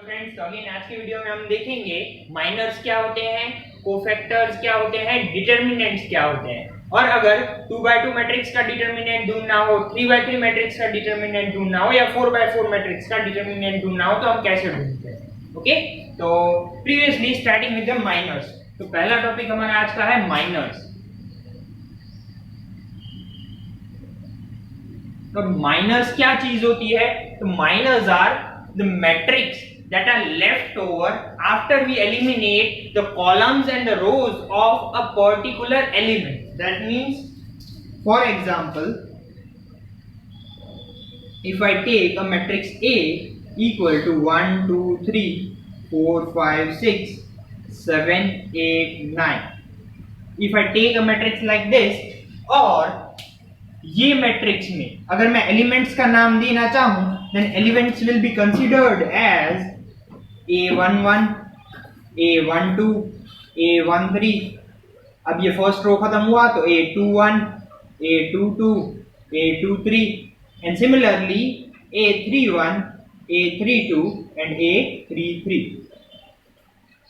Friends, तो again आज के वीडियो में हम देखेंगे माइनर्स क्या होते हैं, कोफैक्टर्स क्या होते हैं, डिटरमिनेंट्स क्या होते हैं, और अगर 2x2 मैट्रिक्स का डिटरमिनेंट ढूंढना हो, 3x3 मैट्रिक्स का डिटरमिनेंट ढूंढना हो या 4x4 मैट्रिक्स का डिटरमिनेंट ढूंढना हो तो हम कैसे ढूंढते हैं। ओके, तो previously starting with the minors. तो पहला टॉपिक हमारा आज का है माइनर्स। तो माइनर्स क्या चीज होती है? तो minors are the matrix that are left over after we eliminate the columns and the rows of a particular element. That means, for example, if I take a matrix A equal to 1 2 3 4 5 6 7 8 9, if I take a matrix like this, और ये matrix में अगर मैं elements का नाम देना चाहूं, then elements will be considered as A11, A12, A13। अब ये फर्स्ट रो खत्म हुआ तो A21, A22, A23 and similarly A31, A32 and A33।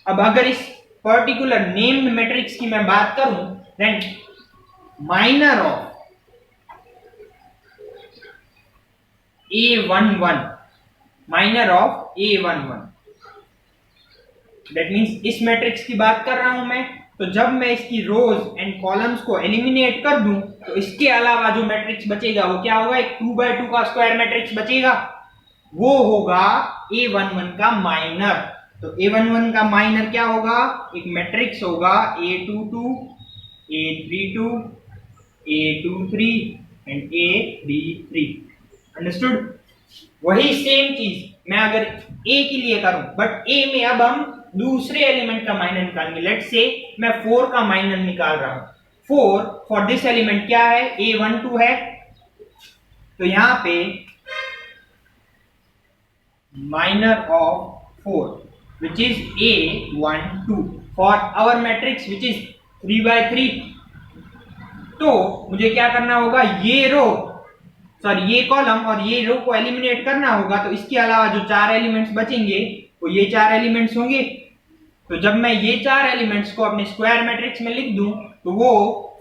अब अगर इस पर्टिकुलर नेम्ड मैट्रिक्स की मैं बात करूं, then minor of A11, minor of A11, that means इस मैट्रिक्स की बात कर रहा हूं मैं। तो जब मैं इसकी रोज एंड कॉलम्स को एलिमिनेट कर दूं तो इसके अलावा जो मैट्रिक्स बचेगा वो क्या होगा? एक 2x2 का स्क्वायर मैट्रिक्स बचेगा, वो होगा A11 का माइनर। तो A11 का माइनर क्या होगा? एक मैट्रिक्स होगा A22, A32, A23 and A33। Understood? वही सेम चीज मैं अगर A के लिए करूं, बट A में अब हम दूसरे एलिमेंट का माइनर निकालेंगे। लेट्स से मैं 4 का माइनर निकाल रहा हूं। 4 फॉर दिस एलिमेंट क्या है? A12 है। तो यहां पे minor of 4 which is A12 for our matrix which is 3x3। तो मुझे क्या करना होगा? ये रो ये कॉलम और ये रो को एलिमिनेट करना होगा। तो इसके अलावा जो 4 एलिमेंट्स बचेंगे वो ये 4 एलिमेंट्स होंगे। तो जब मैं ये 4 एलिमेंट्स को अपने स्क्वायर मैट्रिक्स में लिख दूं तो वो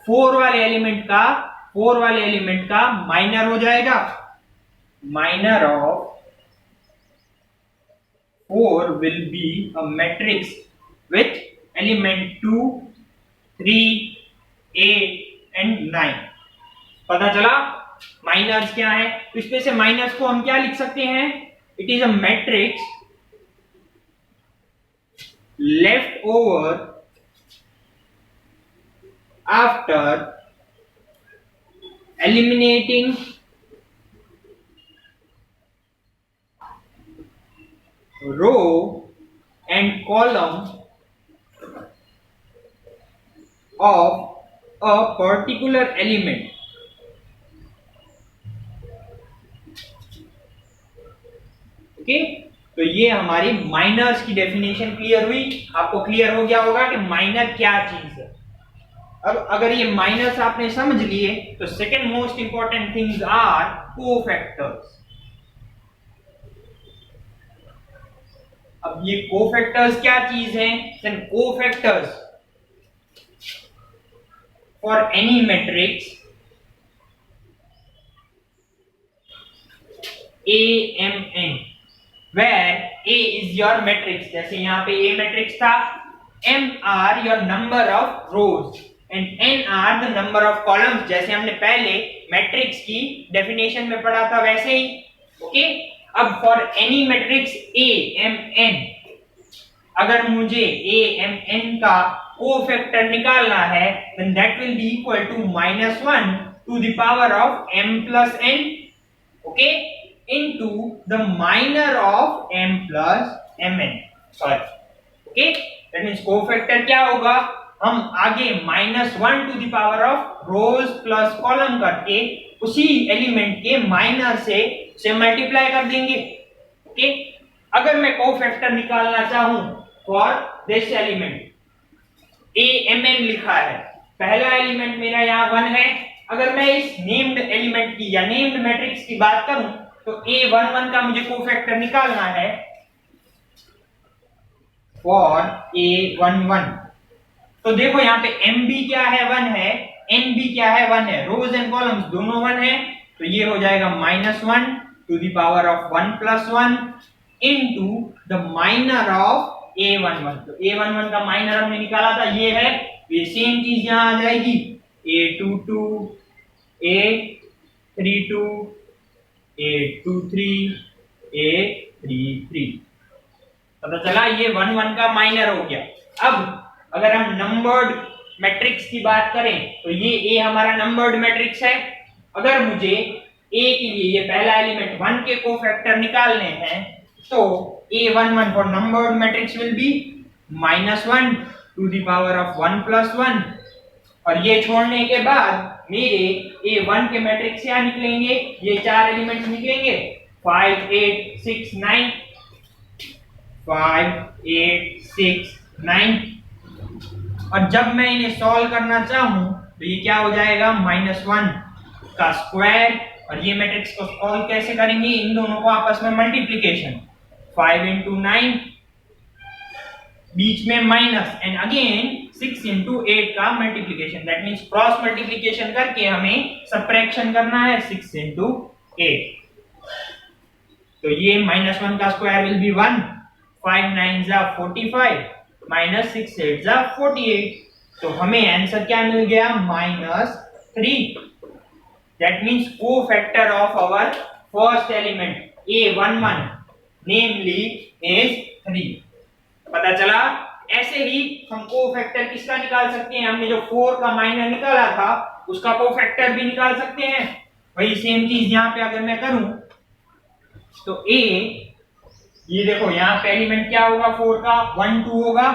4 वाले एलिमेंट का माइनर हो जाएगा। Minor of 4 will be a matrix with element 2 3 8 and 9। पता चला माइनर्स क्या है? तो इसमें से माइनर्स को हम क्या लिख सकते हैं? It is a matrix left over after eliminating row and column of a particular element. Okay, तो ये हमारी माइनर्स की डेफिनेशन क्लियर हुई। आपको क्लियर हो गया होगा कि माइनर क्या चीज है। अब अगर ये माइनर्स आपने समझ लिए तो second most important things are cofactors. अब ये कोफैक्टर्स क्या चीज है? Then cofactors for any matrix AMN where A is your matrix। जैसे यहाँ पे A मैट्रिक्स था, M are your number of rows and N are the number of columns। जैसे हमने पहले मैट्रिक्स की डेफिनेशन में पढ़ा था वैसे ही। ओके, अब फॉर एनी मैट्रिक्स AMN, अगर मुझे AMN का कोफैक्टर निकालना है then that will be equal to -1 to the power of M plus N, okay, into the minor of M plus Mn। sorry, okay, that means cofactor क्या होगा? हम आगे -1 to the power of rows plus column करके उसी element के minor से multiply कर देंगे। ओके, अगर मैं कोफैक्टर निकालना चाहूं फॉर दिस एलिमेंट AMN लिखा है, पहला एलिमेंट मेरा यहाँ 1 है। अगर मैं इस नेम्ड एलिमेंट की या नेम्ड मैट्रिक्स की बात करूं तो A11 का मुझे कोफैक्टर निकालना है फॉर A11। तो देखो यहाँ पे एम बी क्या है, 1 है, एन बी क्या है, 1 है, रोज एंड कॉलम्स दोनों 1 है, तो ये हो जाएगा -1 to the power of 1 + 1 into the minor of A11। तो A11 का माइनर हमने निकाला था, ये है, ये सेम चीज यहाँ आ जाएगी, A22, A32, A23, A33। पता चला ये 1 1 का माइनर हो गया। अब अगर हम नंबर्ड मैट्रिक्स की बात करें तो ये A हमारा नंबर्ड मैट्रिक्स है। अगर मुझे A के लिए ये पहला एलिमेंट 1 के कोफैक्टर निकालने हैं तो A11 for numbered matrix will be -1 to the power of 1 + 1, और ये छोड़ने के बाद मेरे A1 के मैट्रिक्स क्या निकलेंगे, ये 4 एलिमेंट्स निकलेंगे, 5 8 6 9, 5 8 6 9, और जब मैं इन्हें सॉल्व करना चाहूं तो ये क्या हो जाएगा, -1 का स्क्वायर, और ये मैट्रिक्स को सॉल्व कैसे करेंगे, इन दोनों को आपस में मल्टीप्लिकेशन, 5 × 9, बीच में माइनस, एंड अगेन 6 × 8 का multiplication, that means cross multiplication करके हमें सबट्रैक्शन करना है 6 × 8। तो ये -1 का स्क्वायर विल बी 1, 5 9 45 -6 8 48, तो हमें आंसर क्या मिल गया, -3। That means cofactor of our first element A11 namely is 3। पता चला। ऐसे ही हम कोफैक्टर किसका निकाल सकते हैं, हमने जो 4 का माइनर निकाला था उसका कोफैक्टर भी निकाल सकते हैं। वही सेम चीज यहाँ पे अगर मैं करूं तो A, ये देखो यहाँ पे एलिमेंट क्या होगा 4 का, 1 2 होगा,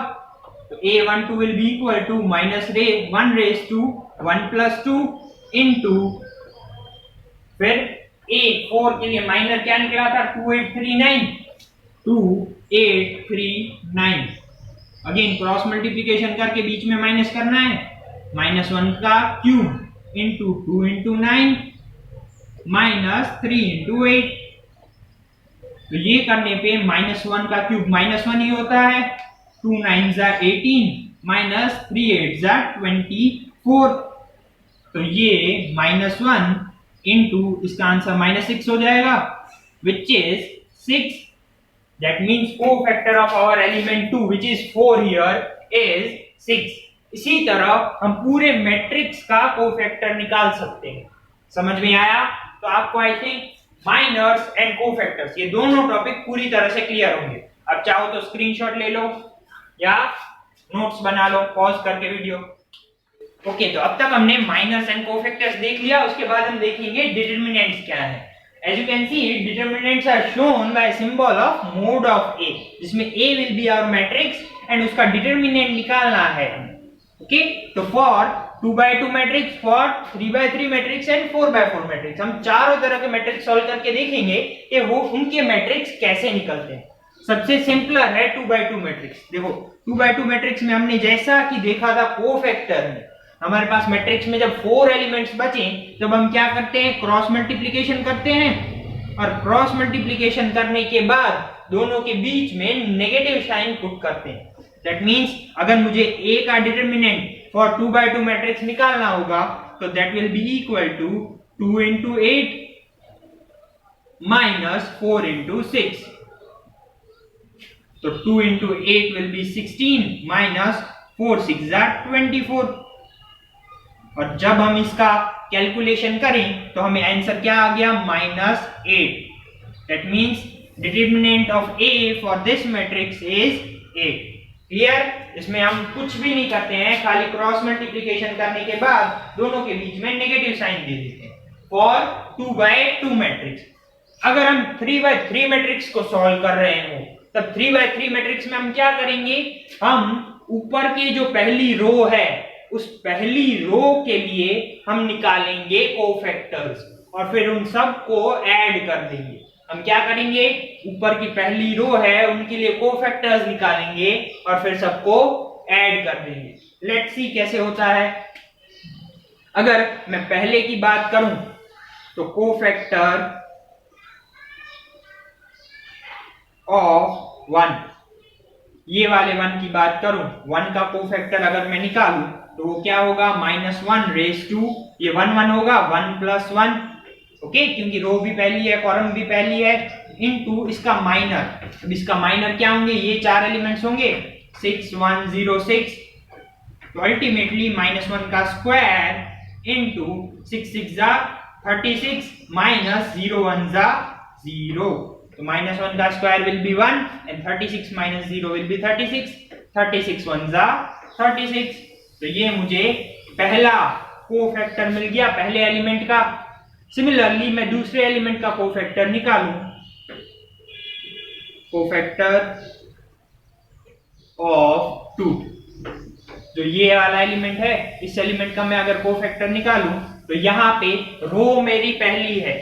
तो A12 will be equal to -1 + 2 into, फिर A4 के लिए माइनर क्या निकला था, 2839, अगेन क्रॉस मल्टीप्लिकेशन करके बीच में माइनस करना है, -1 का क्यूब इनटू 2 × 9 -3 × 8, तो ये करने पे -1 का क्यूब -1 ही होता है, 2 9 18 -3 8 24, तो ये -1 इनटू इसका आंसर -6 हो जाएगा, which is 6। That means cofactor of our element 2 which is 4 here is 6। इसी तरह हम पूरे मैट्रिक्स का कोफैक्टर निकाल सकते हैं। समझ में आया? तो आपको I think minors and cofactors ये दोनों टॉपिक पूरी तरह से क्लियर होंगे। अब चाहो तो स्क्रीनशॉट ले लो या नोट्स बना लो पॉज करके वीडियो। ओके, तो अब तक हमने माइनर्स एंड कोफैक्टर्स देख लिया। उसके बाद हम देखेंगे डिटरमिनेंट्स क्या है। As you can see, determinants are shown by a symbol of mode of A, जिसमें A will be our matrix and उसका determinant निकालना है। ओके, तो for 2x2 matrix, for 3x3 matrix and 4x4 matrix, हम चारों तरह के matrix solve करके देखेंगे कि वो उनके मैट्रिक्स कैसे निकलते हैं। सबसे सिंपलर है 2x2 मैट्रिक्स। देखो 2x2 मैट्रिक्स में हमने जैसा कि देखा था कोफैक्टर में, हमारे पास मैट्रिक्स में जब 4 एलिमेंट्स बचे तब हम क्या करते हैं, क्रॉस मल्टीप्लिकेशन करते हैं, और क्रॉस मल्टीप्लिकेशन करने के बाद दोनों के बीच में नेगेटिव साइन पुट करते हैं। दैट मींस अगर मुझे A का डिटरमिनेंट फॉर 2x2 मैट्रिक्स निकालना होगा तो that will be equal to 2 × 8 -4 × 6, तो 2 × 8 will be 16 -4 6 24, और जब हम इसका कैलकुलेशन करें तो हमें आंसर क्या आ गया, -8। That means determinant of A for this matrix is 8। Clear? इसमें हम कुछ भी नहीं करते हैं, खाली क्रॉस मल्टीप्लिकेशन करने के बाद दोनों के बीच में नेगेटिव साइन दे देते हैं फॉर 2x2 मैट्रिक्स। अगर हम 3x3 मैट्रिक्स को सॉल्व कर रहे हो तब 3x3 मैट्रिक्स में हम क्या करेंगे, हम ऊपर के जो पहली रो है उस पहली रो के लिए हम निकालेंगे कोफैक्टर्स और फिर उन सब को ऐड कर देंगे। हम क्या करेंगे, ऊपर की पहली रो है उनके लिए कोफैक्टर्स निकालेंगे और फिर सबको ऐड कर देंगे। लेट्स सी कैसे होता है। अगर मैं पहले की बात करूं तो कोफैक्टर ऑफ 1, ये वाले 1 की बात करूं, 1 का कोफैक्टर अगर मैं निकालूं तो वो क्या होगा, -1 रेज टू, ये 1 होगा 1 + 1, ओके, क्योंकि रो भी पहली है कॉलम भी पहली है, इनटू इसका माइनर। अब इसका माइनर क्या होंगे, ये 4 एलिमेंट्स होंगे 6 1 0 6, तो अल्टीमेटली -1 का स्क्वायर इनटू 6 6 36 -0 1 0, तो -1 का square will be 1 and 36 - 0 will be 36, 36 1 36, तो ये मुझे पहला कोफैक्टर मिल गया पहले एलिमेंट का। सिमिलरली मैं दूसरे एलिमेंट का कोफैक्टर निकालूं, कोफैक्टर ऑफ 2, जो ये वाला एलिमेंट है, इस एलिमेंट का मैं अगर कोफैक्टर निकालूं तो यहाँ पे रो मेरी पहली है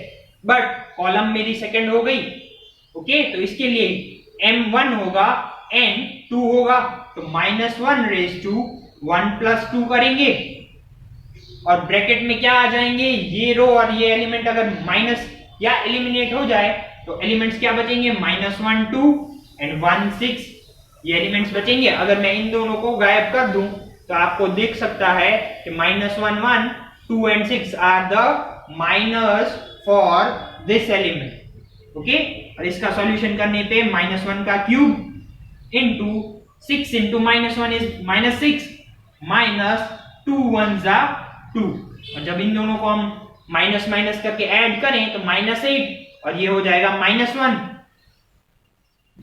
बट कॉलम मेरी सेकंड हो गई, ओके, तो इसके लिए m1 होगा n2 होगा, तो -1 रेज टू 1 + 2 करेंगे और ब्रैकेट में क्या आ जाएंगे, ये रो और ये एलिमेंट अगर माइनस या एलिमिनेट हो जाए तो एलिमेंट्स क्या बचेंगे, -1 2 एंड 1 6, ये एलिमेंट्स बचेंगे। अगर मैं इन दोनों को गायब कर दूं तो आपको दिख सकता है कि -1 1 2 and 6 are the minors for this element, okay, और इसका सॉल्यूशन करने पे -1 का क्यूब इनटू 6 इनटू -1 इज -6 -2 1 2, और जब इन दोनों को हम माइनस माइनस करके ऐड करें तो -8 और ये हो जाएगा -1,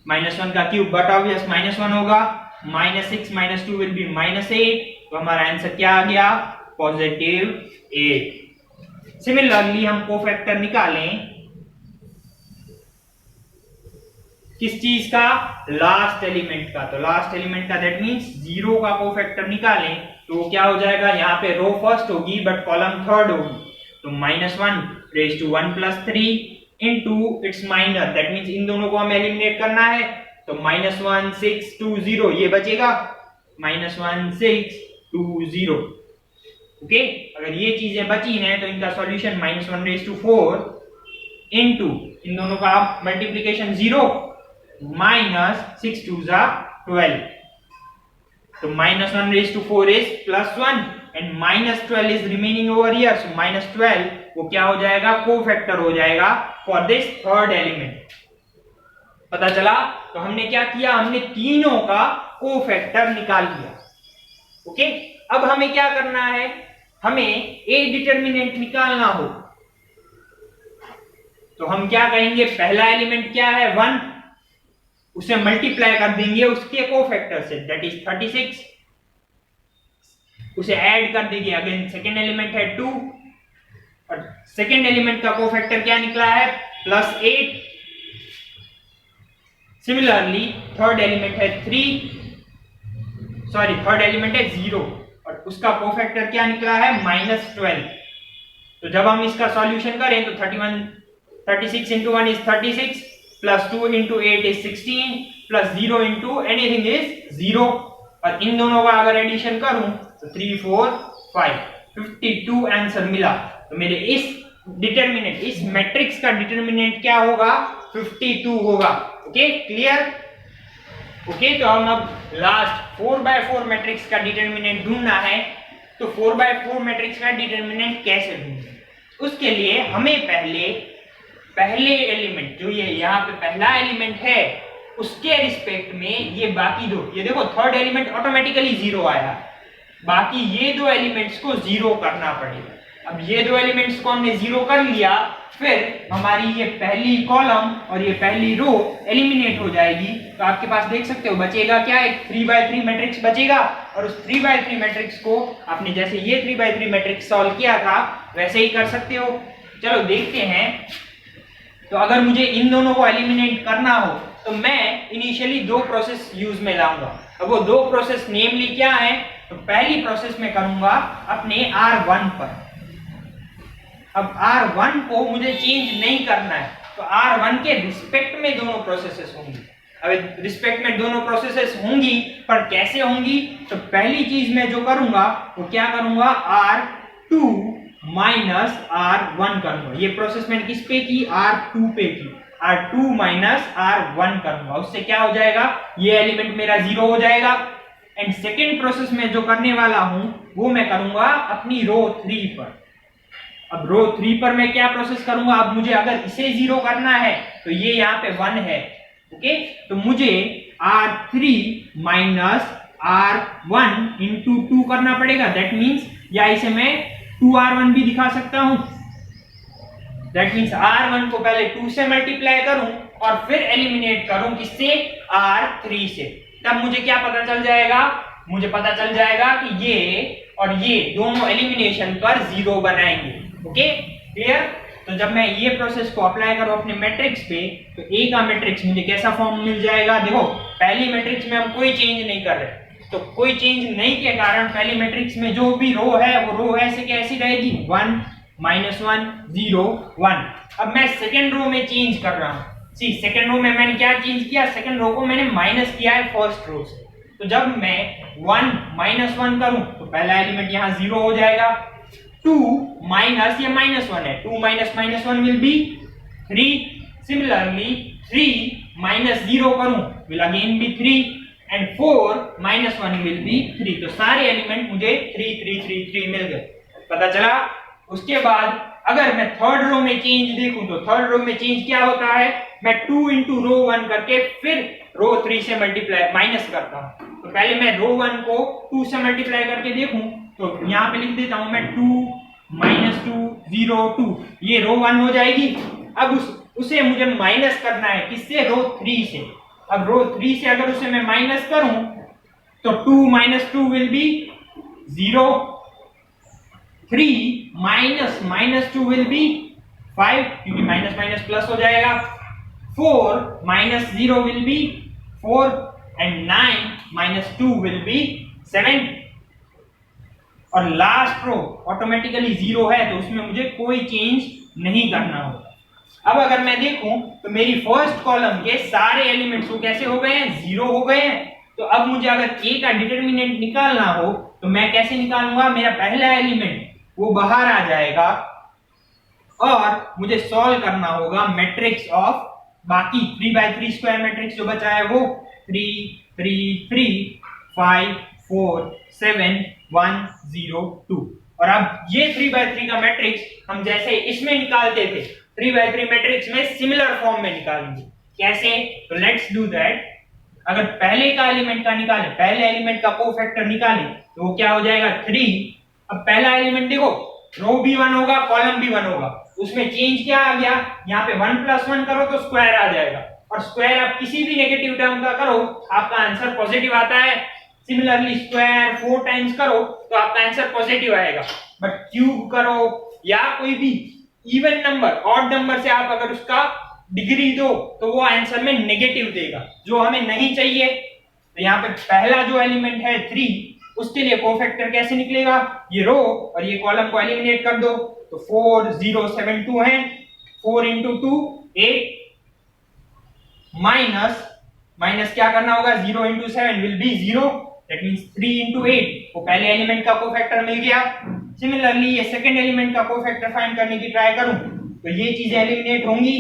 -1 का क्यूब बट ऑब्वियस -1 होगा, -6 -2 विल बी -8, तो हमारा आंसर क्या आ गया, +8। सिमिलरली हम कोफैक्टर निकालें किस चीज का, लास्ट एलिमेंट का, तो लास्ट एलिमेंट का दैट मींस 0 का कोफैक्टर निकालें तो क्या हो जाएगा, यहाँ पे रो फर्स्ट होगी बट कॉलम थर्ड होगी, तो -1 raise to 1 + 3 into its minor, that means इन दोनों को हमें एलिमिनेट करना है, तो -1 6 2 0 ये बचेगा, -1 6 2 0, ओके, अगर ये चीजें बची हैं तो इनका सॉल्यूशन -1 रेज टू 4 इनटू इन दोनों का multiplication 0 -6 2 12, so -1 raised to 4 is +1 and -12 is remaining over here, so -12 वो क्या हो जाएगा, कोफैक्टर हो जाएगा for this third element। पता चला, तो हमने क्या किया, हमने तीनों का कोफैक्टर निकाल लिया, ओके। अब हमें क्या करना है, हमें ए डिटरमिनेंट निकालना हो, तो हम क्या कहेंगे, पहला एलिमेंट क्या है 1, उसे मल्टीप्लाई कर देंगे उसके कोफैक्टर से दैट इज 36, उसे ऐड कर देंगे, अगेन सेकेंड एलिमेंट है 2 और सेकेंड एलिमेंट का कोफैक्टर क्या निकला है, +8। सिमिलरली थर्ड एलिमेंट है 0 और उसका कोफैक्टर क्या निकला है, -12। तो जब हम इसका सॉल्यूशन करें तो 36 into 1 is 36 plus 2 into 8 is 16 plus 0 into anything is 0, और इन दोनों का अगर एडिशन करूं तो 3 4 5 52 आंसर मिला। तो मेरे इस डिटरमिनेंट, इस मैट्रिक्स का डिटरमिनेंट क्या होगा, 52 होगा, ओके, क्लियर, ओके। तो हम अब लास्ट 4/4 मैट्रिक्स का डिटरमिनेंट ढूंढना है, तो 4/4 मैट्रिक्स का डिटरमिनेंट कैसे ढूंढें, उसके लिए हमें पहले एलिमेंट जो ये यहाँ पे पहला एलिमेंट है उसके रिस्पेक्ट में ये बाकी दो, ये देखो थर्ड एलिमेंट ऑटोमेटिकली 0 आया, बाकी ये दो एलिमेंट्स को 0 करना पड़ेगा। अब ये दो एलिमेंट्स को हमने 0 कर लिया, फिर हमारी ये पहली कॉलम और ये पहली रो एलिमिनेट हो जाएगी, तो आपके पास देख सकते हो बचेगा क्या, एक 3/3 मैट्रिक्स बचेगा, और उस 3/3 मैट्रिक्स को आपने जैसे ये 3/3 मैट्रिक्स सॉल्व किया था वैसे ही कर सकते हो। चलो देखते हैं। तो अगर मुझे इन दोनों को एलिमिनेट करना हो तो मैं इनिशियली 2 प्रोसेस यूज में लाऊंगा। अब वो 2 प्रोसेस नेमली क्या है, तो पहली प्रोसेस में करूंगा अपने R1 पर। अब R1 को मुझे चेंज नहीं करना है, तो R1 के रिस्पेक्ट में दोनों प्रोसेसेस होंगी। अब रिस्पेक्ट में दोनों प्रोसेसेस होंगी, पर कैसे होंगी, तो पहली चीज मैं जो करूंगा वो क्या करूंगा, R2 - R1 करूंगा। ये प्रोसेस मैंने किस पे की, R2 पे की। R2 माइनस R1 करूंगा, उससे क्या हो जाएगा, ये एलिमेंट मेरा 0 हो जाएगा। एंड सेकेंड प्रोसेस में जो करने वाला हूं वो मैं करूंगा अपनी रो 3 पर। अब रो 3 पर मैं क्या प्रोसेस करूंगा, अब मुझे अगर इसे 0 करना है तो ये यहाँ पे 1 है, ओके, तो मुझे R3 माइनस R1 इंटू 2 करना पड़ेगा। दैट मीन्स या इसे मैं 2R1 भी दिखा सकता हूं। दैट मीन्स R1 को पहले 2 से मल्टीप्लाई करूं और फिर एलिमिनेट करूं किससे, R3 से। तब मुझे क्या पता चल जाएगा, मुझे पता चल जाएगा कि ये और ये दोनों एलिमिनेशन पर 0 बनाएंगे। Okay, clear. तो जब मैं ये प्रोसेस को अप्लाई करूं अपने मैट्रिक्स पे तो ए का मैट्रिक्स मुझे कैसा फॉर्म मिल जाएगा। देखो पहली मैट्रिक्स में हम कोई चेंज नहीं कर रहे, तो कोई चेंज नहीं के कारण पहली मैट्रिक्स में जो भी रो है वो रो ऐसे कैसी रहेगी, 1 -1 0 1। अब मैं सेकेंड रो में चेंज कर रहा हूं। सी सेकेंड रो में मैंने क्या चेंज किया, सेकेंड रो को मैंने माइनस किया है फर्स्ट रो से। तो जब मैं 1 -1 करूं तो पहला एलिमेंट यहां 0 हो जाएगा। 2 माइनस, ये -1 है, 2 minus -1 will be 3। Similarly 3 minus 0 करूं will again be 3 and 4 -1 will be 3। तो सारे एलिमेंट मुझे 3 3 3 3 मिल गए, पता चला। उसके बाद अगर मैं थर्ड रो में चेंज देखूं तो थर्ड रो में चेंज क्या होता है, मैं 2 इंटू रो 1 करके फिर रो 3 से मल्टीप्लाई माइनस करता हूं। तो पहले मैं रो 1 को 2 से मल्टीप्लाई करके देखूं तो यहां पे लिख देता हूं मैं 2 -2 0 2, ये रो 1 हो जाएगी। अब उसे मुझे माइनस करना है किससे, रो 3 से। अब रो 3 से अगर उसे मैं माइनस करूं तो 2 -2 will be 0, 3 minus 2 will be 5 क्योंकि माइनस माइनस प्लस हो जाएगा, 4 -0 will be 4 and 9 -2 will be 7। और लास्ट रो ऑटोमेटिकली 0 है तो उसमें मुझे कोई चेंज नहीं करना होगा। अब अगर मैं देखूं तो मेरी फर्स्ट कॉलम के सारे एलिमेंट्स वो कैसे हो गए हैं, 0 हो गए हैं। तो अब मुझे अगर ए का डिटरमिनेंट निकालना हो तो मैं कैसे निकालूंगा, मेरा पहला एलिमेंट वो बाहर आ जाएगा और मुझे सॉल्व करना होगा मैट्रिक्स ऑफ बाकी 3/3 स्क्वायर मैट्रिक्स जो बचा है वो 3 3 3 5 4 7 1 0 2। और अब ये 3/3 का मैट्रिक्स हम जैसे इसमें निकालते थे 3/3 मैट्रिक्स में सिमिलर फॉर्म में निकालेंगे। कैसे, तो लेट्स डू दैट। अगर पहले का एलिमेंट का निकालें, पहले एलिमेंट का कोफैक्टर निकालें तो वो क्या हो जाएगा 3। अब पहला एलिमेंट देखो रो भी 1 होगा कॉलम भी 1 होगा, उसमें चेंज क्या आ गया, यहाँ पे 1 + 1 करो तो स्क्वायर आ जाएगा और स्क्वायर आप किसी भी नेगेटिव टर्म का करो आपका आंसर पॉजिटिव आता है। सिमिलरली स्क्वायर 4 टाइम्स करो तो आपका आंसर पॉजिटिव आएगा। बट क्यूब करो या कोई भी इवन नंबर ऑड नंबर से आप अगर उसका डिग्री दो तो वो आंसर में नेगेटिव देगा, जो हमें नहीं चाहिए। तो यहाँ पे पहला जो एलिमेंट है 3 उसके लिए कोफैक्टर कैसे निकलेगा, ये रो और ये कॉलम को एलिमिनेट कर दो तो 4 0 7 2 है, 4 × 2 8 माइनस क्या करना होगा, 0 × 7 विल बी 0, दैट मींस 3 × 8 वो पहले एलिमेंट का कोफैक्टर मिल गया। सिमिलरली ये सेकंड एलिमेंट का कोफैक्टर फाइंड करने की ट्राई करूं तो ये चीजें एलिमिनेट होंगी,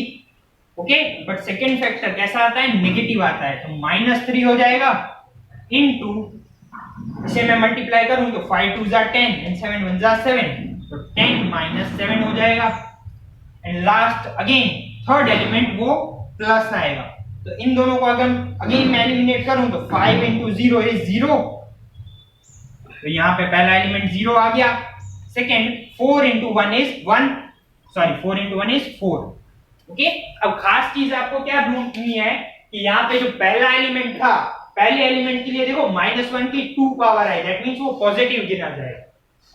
ओके। बट सेकंड फैक्टर कैसा आता है, नेगेटिव आता है, तो -3 हो जाएगा इनटू इसे मैं मल्टीप्लाई करूं तो 5 2 10 एंड 7 1 7, तो 10 - 7 हो जाएगा। And last again third element वो प्लस आएगा, तो इन दोनों को अगर अगेन मैं एलिमिनेट करूं तो 5 × 0 इज 0, तो यहाँ पे पहला एलिमेंट 0 आ गया। Second 4 × 1 is 1, sorry 4 × 1 is 4, okay. अब खास चीज आपको क्या ढूंढनी है कि यहाँ पे जो पहला एलिमेंट था, पहले एलिमेंट के लिए देखो -1 की 2 पावर है, दैट मींस वो पॉजिटिव गिना जाएगा।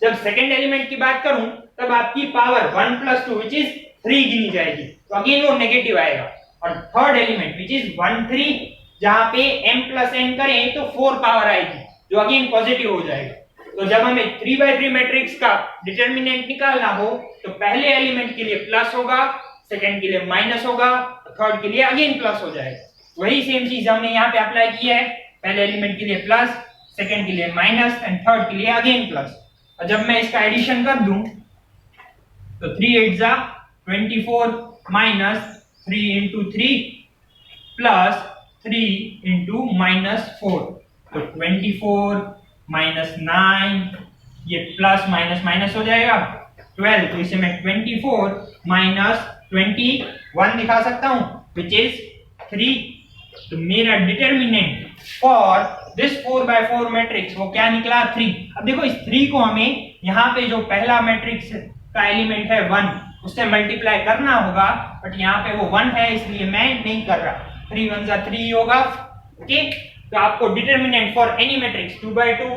जब सेकंड एलिमेंट की बात करूं तब आपकी पावर 1 + 2 व्हिच इज 3 गिनी जाएगी, तो अगेन वो नेगेटिव आएगा। और थर्ड एलिमेंट व्हिच इज 1 3 जहां पे m + n करें तो 4 पावर आएगी जो अगेन पॉजिटिव हो जाएगा। तो जब हमें 3/3 मैट्रिक्स का डिटरमिनेंट निकालना हो तो पहले एलिमेंट के लिए प्लस होगा, सेकंड के लिए माइनस होगा, थर्ड के लिए अगेन प्लस हो जाएगा। वही सेम चीज हमने यहाँ पे अप्लाई की है, पहले एलिमेंट के लिए प्लस, सेकंड के लिए माइनस एंड थर्ड के लिए अगेन प्लस। और जब मैं इसका एडिशन कर दूं तो 3 8 जा 24 - 3 इंटू 3 प्लस 3 इंटू -4, तो 24 -9, ये प्लस माइनस माइनस हो जाएगा 12, तो इसे मैं 24 -21 दिखा सकता हूं विच इज 3। तो मेरा determinant for this 4x4 matrix वो क्या निकला 3। अब देखो इस 3 को हमें यहाँ पे जो पहला मैट्रिक्स का एलिमेंट है 1 उससे मल्टीप्लाई करना होगा, बट यहाँ पे वो 1 है इसलिए मैं नहीं कर रहा। 3 1 जा 3 होगा। ओके, तो आपको determinant for any matrix 2x2,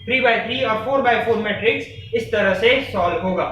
3x3 और 4x4 मैट्रिक्स इस तरह से सॉल्व होगा।